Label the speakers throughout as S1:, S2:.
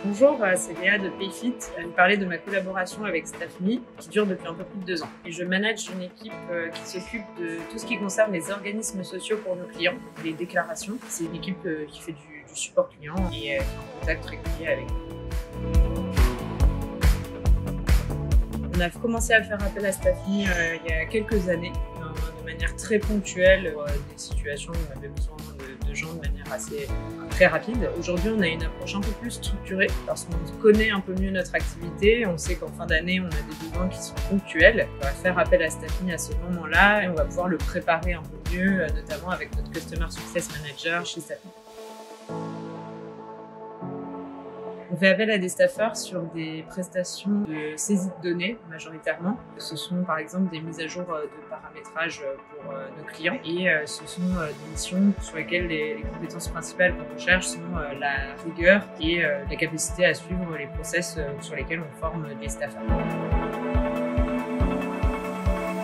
S1: Bonjour, c'est Léa de Payfit. Je vais vous parler de ma collaboration avec Staffme qui dure depuis un peu plus de 2 ans. Et je manage une équipe qui s'occupe de tout ce qui concerne les organismes sociaux pour nos clients, les déclarations. C'est une équipe qui fait du support client et qui est en contact régulier avec nous. On a commencé à faire appel à Staffme il y a quelques années, de manière très ponctuelle, des situations où on avait besoin de gens de manière très rapide. Aujourd'hui, on a une approche un peu plus structurée parce qu'on connaît un peu mieux notre activité. On sait qu'en fin d'année, on a des besoins qui sont ponctuels. On va faire appel à Staffme à ce moment-là et on va pouvoir le préparer un peu mieux, notamment avec notre Customer Success Manager chez Staffme. On fait appel à des staffeurs sur des prestations de saisie de données majoritairement. Ce sont par exemple des mises à jour de paramétrage pour nos clients et ce sont des missions sur lesquelles les compétences principales qu'on recherche sont la rigueur et la capacité à suivre les process sur lesquels on forme des staffeurs.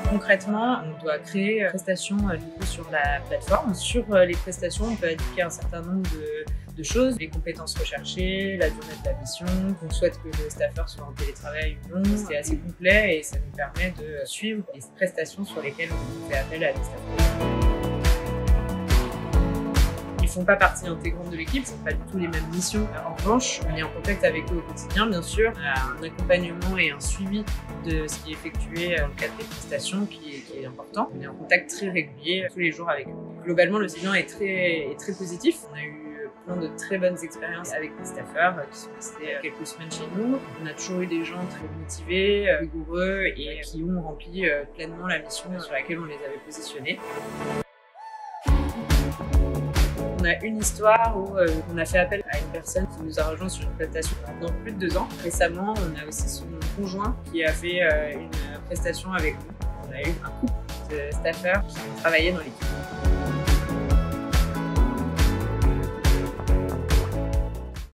S1: Concrètement, on doit créer des prestations sur la plateforme. Sur les prestations, on peut indiquer un certain nombre de choses, les compétences recherchées, la durée de la mission, on souhaite que le staffeur soit en télétravail ou non. C'est assez complet et ça nous permet de suivre les prestations sur lesquelles on fait appel à des staffeurs. Ils ne font pas partie intégrante de l'équipe, ce ne sont pas du tout les mêmes missions. En revanche, on est en contact avec eux au quotidien, bien sûr. On a un accompagnement et un suivi de ce qui est effectué dans le cadre des prestations qui est important. On est en contact très régulier tous les jours avec eux. Globalement, le bilan est très positif. On a eu plein de très bonnes expériences avec des staffeurs qui sont restés quelques semaines chez nous. On a toujours eu des gens très motivés, rigoureux et qui ont rempli pleinement la mission sur laquelle on les avait positionnés. On a une histoire où on a fait appel à une personne qui nous a rejoint sur une prestation pendant plus de 2 ans. Récemment, on a aussi son conjoint qui a fait une prestation avec nous. On a eu un couple de staffeurs qui ont travaillé dans l'équipe.